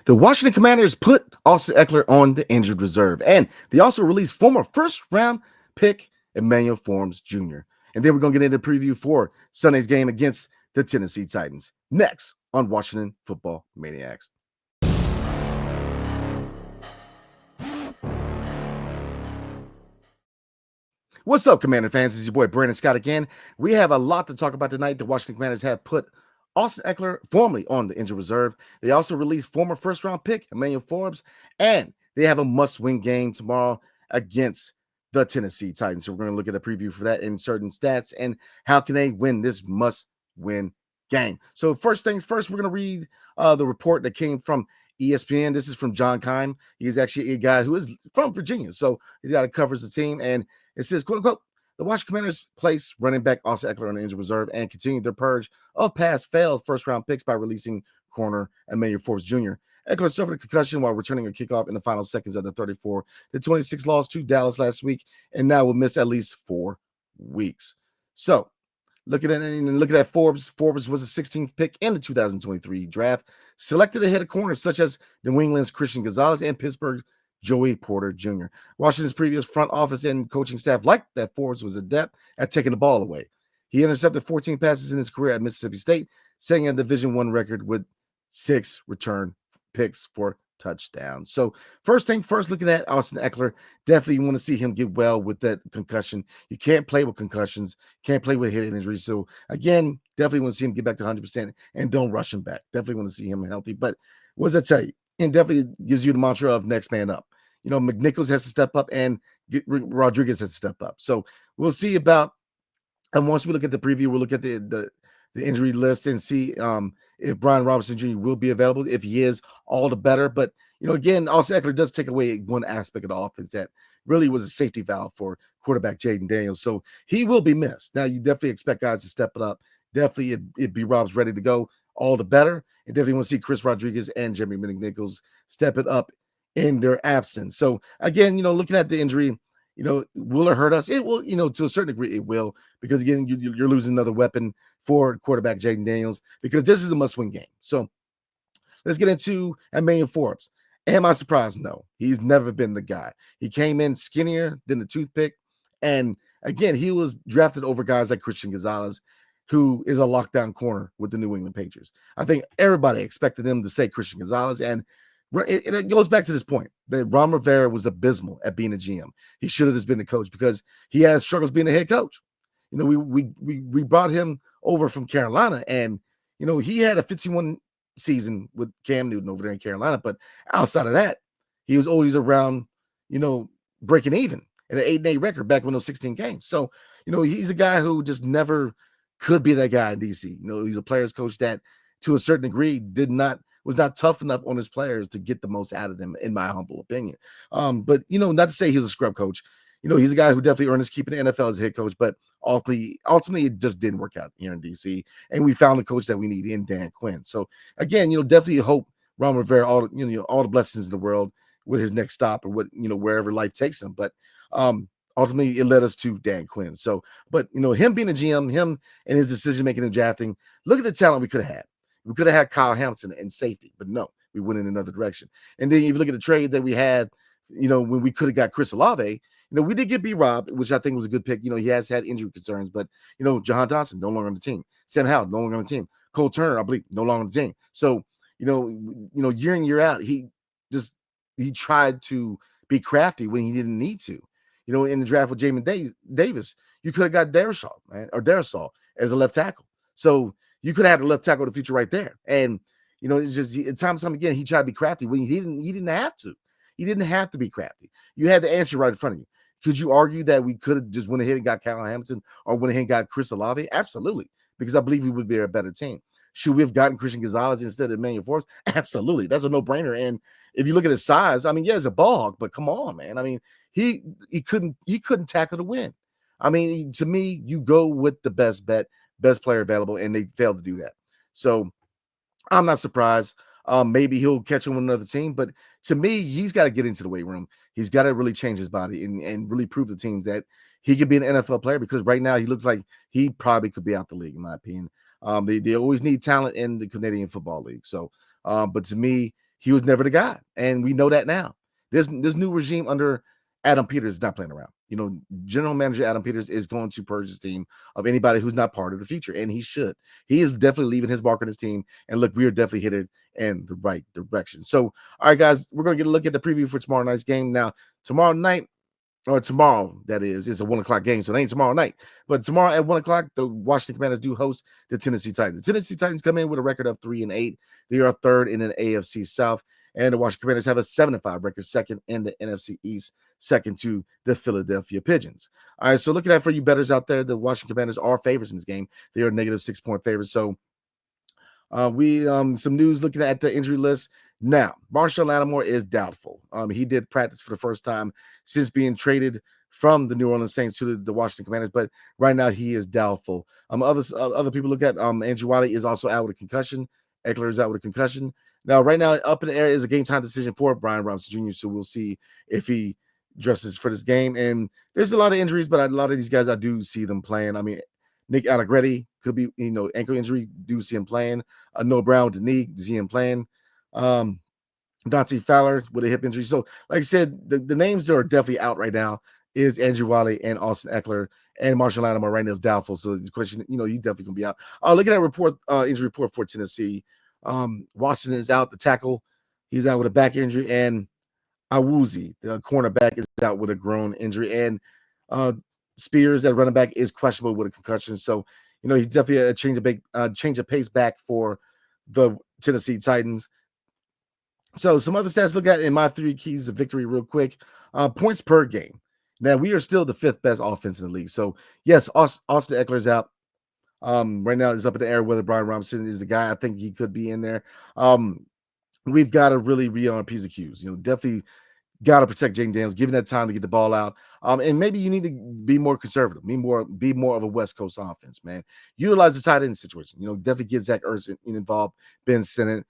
The Washington Commanders put Austin Ekeler on the injured reserve, and they also released former first-round pick Emmanuel Forbes Jr. And then we're going to get into preview for Sunday's game against the Tennessee Titans next on Washington Football Maniacs. What's up, Commander fans? It's your boy Brandon Scott again. We have a lot to talk about tonight. The Washington Commanders have put Austin Ekeler formally on the injured reserve. They also released former first-round pick Emmanuel Forbes, and they have a must-win game tomorrow against the Tennessee Titans. So we're going to look at a preview for that and certain stats and how can they win this must-win game. So first things first, we're going to read the report that came from ESPN. This is from John Keim. He's actually a guy who is from Virginia, so he's got to covers the team, and it says, quote unquote, the Washington Commanders placed running back Austin Ekeler on the injured reserve and continued their purge of past failed first-round picks by releasing corner Emmanuel Forbes Jr. Ekeler suffered a concussion while returning a kickoff in the final seconds of the 34-26 loss to Dallas last week, and now will miss at least 4 weeks. So, looking at Forbes. Forbes was the 16th pick in the 2023 draft, selected ahead of corners such as New England's Christian Gonzalez and Pittsburgh Joey Porter Jr. Washington's previous front office and coaching staff liked that Forbes was adept at taking the ball away. He intercepted 14 passes in his career at Mississippi State, setting a Division I record with 6 return picks for touchdowns. So first thing first, looking at Austin Ekeler, definitely want to see him get well with that concussion. You can't play with concussions, can't play with head injuries. So again, definitely want to see him get back to 100% and don't rush him back. Definitely want to see him healthy. But what does that tell you? And definitely gives you the mantra of next man up. You know, McNichols has to step up and Rodriguez has to step up. So we'll see about, and once we look at the preview, we'll look at the injury list and see if Brian Robinson Jr. will be available. If he is, all the better. But, you know, again, Austin Ekeler does take away one aspect of the offense that really was a safety valve for quarterback Jaden Daniels. So he will be missed. Now, you definitely expect guys to step it up. Definitely, if B-Rob's ready to go, all the better. And definitely want to see Chris Rodriguez and Jeremy McNichols step it up in their absence. So, again, you know, looking at the injury, you know, will it hurt us? It will, you know, to a certain degree, it will, because again, you're losing another weapon for quarterback Jaden Daniels because this is a must-win game. So let's get into Emmanuel Forbes. Am I surprised? No, he's never been the guy. He came in skinnier than the toothpick, and again, he was drafted over guys like Christian Gonzalez, who is a lockdown corner with the New England Patriots. I think everybody expected them to say Christian Gonzalez, and it goes back to this point that Ron Rivera was abysmal at being a GM. He should have just been the coach because he has struggles being a head coach. You know, we brought him over from Carolina, and you know he had a 51 season with Cam Newton over there in Carolina, but outside of that, he was always around, you know, breaking even at an 8-8 record back when those 16 games. So, you know, he's a guy who just never could be that guy in DC. You know, he's a players coach that, to a certain degree, was not tough enough on his players to get the most out of them, in my humble opinion. But you know, not to say he was a scrub coach. You know, he's a guy who definitely earned his keep in the NFL as a head coach, but ultimately it just didn't work out here in DC. And we found the coach that we need in Dan Quinn. So again, you know, definitely hope Ron Rivera all the blessings in the world with his next stop or what, you know, wherever life takes him. But ultimately it led us to Dan Quinn. So, but you know, him being a GM, him and his decision making and drafting, look at the talent we could have had. We could have had Kyle Hamilton in safety, but no, we went in another direction. And then if you look at the trade that we had, you know, when we could have got Chris Olave, you know, we did get B-Rob, which I think was a good pick. You know, he has had injury concerns, but, you know, Jahan Dotson, no longer on the team. Sam Howell, no longer on the team. Cole Turner, I believe, no longer on the team. So, you know, year in, year out, he tried to be crafty when he didn't need to. You know, in the draft with Jamin Davis, you could have got Darisaw as a left tackle. So, you could have had a left tackle of the future right there. And, you know, it's just time and time again, he tried to be crafty when he didn't have to. He didn't have to be crafty. You had the answer right in front of you. Could you argue that we could have just went ahead and got Kyle Hamilton or went ahead and got Chris Olave? Absolutely. Because I believe we would be a better team. Should we have gotten Christian Gonzalez instead of Emmanuel Forbes? Absolutely. That's a no-brainer. And if you look at his size, I mean, yeah, he's a ball hawk, but come on, man. I mean, he couldn't tackle to win. I mean, to me, you go with the best bet, best player available, and they failed to do that. So I'm not surprised. Maybe he'll catch him with another team, but to me, he's got to get into the weight room. He's got to really change his body and really prove to teams that he could be an NFL player, because right now he looks like he probably could be out the league, in my opinion. They always need talent in the Canadian Football League. So, but to me, he was never the guy, and we know that now. This new regime under Adam Peters is not playing around. General manager Adam Peters is going to purge his team of anybody who's not part of the future, and he should. He is definitely leaving his mark on his team. And look, we are definitely headed in the right direction. So, all right, guys, we're going to get a look at the preview for tomorrow night's game. Now, tomorrow night, or tomorrow, that is, it's a 1 o'clock game, so it ain't tomorrow night. But tomorrow at 1 o'clock, the Washington Commanders do host the Tennessee Titans. The Tennessee Titans come in with a record of 3-8. They are third in the AFC South, and the Washington Commanders have a 7-5 record, second in the NFC East, second to the Philadelphia Pigeons. All right, so looking at for you bettors out there, the Washington Commanders are favorites in this game. They are negative 6-point favorites. So we some news looking at the injury list. Now, Marshall Lattimore is doubtful. He did practice for the first time since being traded from the New Orleans Saints to the Washington Commanders, but right now he is doubtful. Other people look at Andrew Wiley is also out with a concussion. Ekeler is out with a concussion. Now, right now, up in the air is a game time decision for Brian Robinson Jr., so we'll see if he dresses for this game. And there's a lot of injuries, but a lot of these guys, I do see them playing. I mean, Nick Allegretti could be, ankle injury. Do see him playing. Noah Brown with the knee. See him playing. Dante Fowler with a hip injury. So, like I said, the names that are definitely out right now is Andrew Wiley and Austin Ekeler, and Marshall Lattimore right now is doubtful. So the question, he's definitely gonna be out. Look at that report, injury report for Tennessee. Watson is out, the tackle. He's out with a back injury, and Awuzie, the cornerback, is out with a groin injury, and Spears at running back is questionable with a concussion. So, he's definitely a change of pace back for the Tennessee Titans. So some other stats to look at in my 3 keys of victory real quick. Points per game. Now, we are still the 5th best offense in the league. So, yes, Austin Ekeler's out. Right now, it's up in the air whether Brian Robinson is the guy. I think he could be in there. We've got to really be on a piece of cues. Definitely got to protect Jaden Daniels, giving that time to get the ball out. And maybe you need to be more conservative, be more of a West Coast offense, man. Utilize the tight end situation. Definitely get Zach Ertz involved, Ben Sinnott,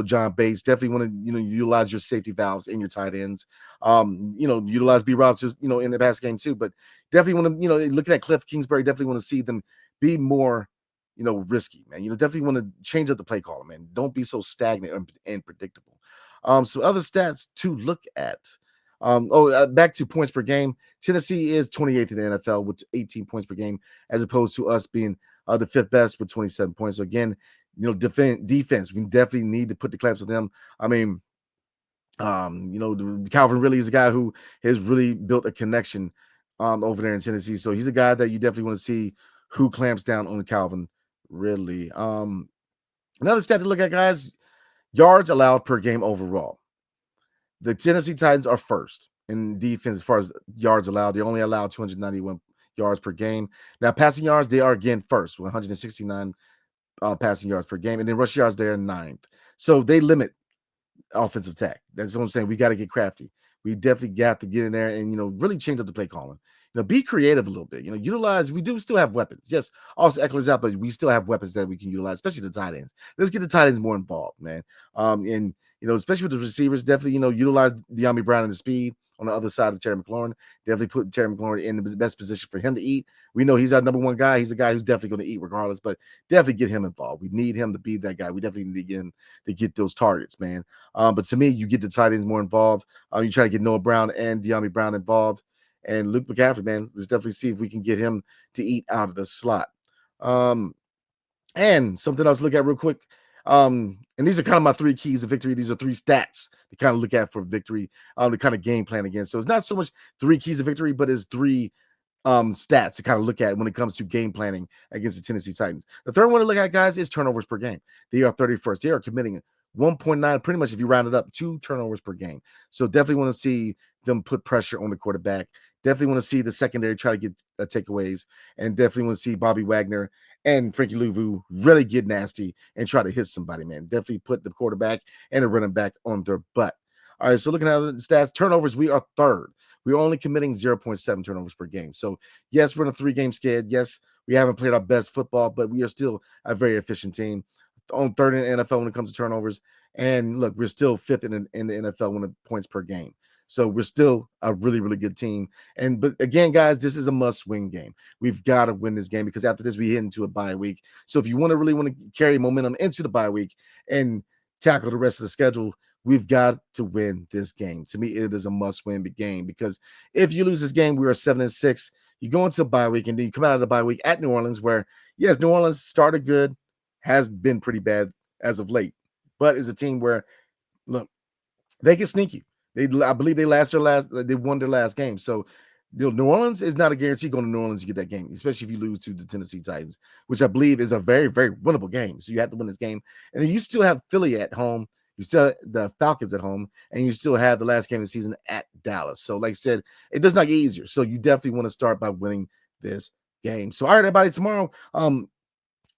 John Bates. Definitely want to, utilize your safety valves in your tight ends. Utilize B. Rob, in the pass game too. But definitely want to, looking at Cliff Kingsbury, definitely want to see them be more, risky, man. Definitely want to change up the play caller, man. Don't be so stagnant and predictable. Some other stats to look at. Back to points per game. Tennessee is 28th in the NFL with 18 points per game, as opposed to us being the 5th best with 27 points. So again, defense, we definitely need to put the clamps on them. I mean, Calvin really is a guy who has really built a connection over there in Tennessee. So he's a guy that you definitely want to see who clamps down on Calvin Ridley. Another stat to look at, guys, yards allowed per game overall. The Tennessee Titans are first in defense as far as yards allowed. They only allow 291 yards per game. Now, passing yards, they are again first with 169 passing yards per game. And then rush yards, they are 9th. So they limit offensive attack. That's what I'm saying. We got to get crafty. We definitely got to get in there and, really change up the play calling. Be creative a little bit. Utilize. We do still have weapons. Yes, also Ekeler's out, but we still have weapons that we can utilize, especially the tight ends. Let's get the tight ends more involved, man. And especially with the receivers, definitely utilize De'Ami Brown and the speed on the other side of Terry McLaurin. Definitely put Terry McLaurin in the best position for him to eat. We know he's our number 1 guy. He's a guy who's definitely going to eat regardless, but definitely get him involved. We need him to be that guy. We definitely need to get him to get those targets, man. But to me, you get the tight ends more involved. You try to get Noah Brown and De'Ami Brown involved. And Luke McCaffrey, man, let's definitely see if we can get him to eat out of the slot. And something else to look at real quick. And these are kind of my 3 keys of victory. These are 3 stats to kind of look at for victory, to kind of game plan against. So it's not so much 3 keys of victory, but it's 3 stats to kind of look at when it comes to game planning against the Tennessee Titans. The third one to look at, guys, is turnovers per game. They are 31st. They are committing 1.9, pretty much if you round it up, 2 turnovers per game. So definitely want to see them put pressure on the quarterback. Definitely want to see the secondary try to get takeaways, and definitely want to see Bobby Wagner and Frankie Louvu really get nasty and try to hit somebody, man. Definitely put the quarterback and the running back on their butt. All right, so looking at the stats, turnovers, we are 3rd. We're only committing 0.7 turnovers per game. So, yes, we're in a 3-game skid. Yes, we haven't played our best football, but we are still a very efficient team. On 3rd in the NFL when it comes to turnovers. And look, we're still 5th in the NFL when it points per game. So we're still a really, really good team. But again, guys, this is a must-win game. We've got to win this game because after this, we head into a bye week. So if you really want to carry momentum into the bye week and tackle the rest of the schedule, we've got to win this game. To me, it is a must-win game because if you lose this game, we are 7-6. You go into the bye week, and then you come out of the bye week at New Orleans, where yes, New Orleans started good, has been pretty bad as of late, but is a team where look, they can sneak you. I believe they won their last game. So New Orleans is not a guarantee going to New Orleans to get that game, especially if you lose to the Tennessee Titans, which I believe is a very, very winnable game. So you have to win this game. And then you still have Philly at home. You still have the Falcons at home, and you still have the last game of the season at Dallas. So, like I said, it does not get easier. So you definitely want to start by winning this game. So, all right, everybody, tomorrow,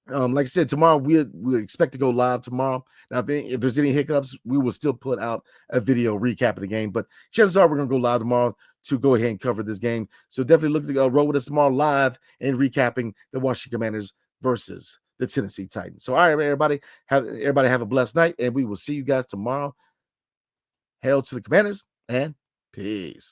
like I said, tomorrow we expect to go live tomorrow. Now, if there's any hiccups, we will still put out a video recap of the game. But chances are we're gonna go live tomorrow to go ahead and cover this game. So definitely look to roll with us tomorrow live and recapping the Washington Commanders versus the Tennessee Titans. So, all right, everybody, have a blessed night, and we will see you guys tomorrow. Hail to the Commanders and peace.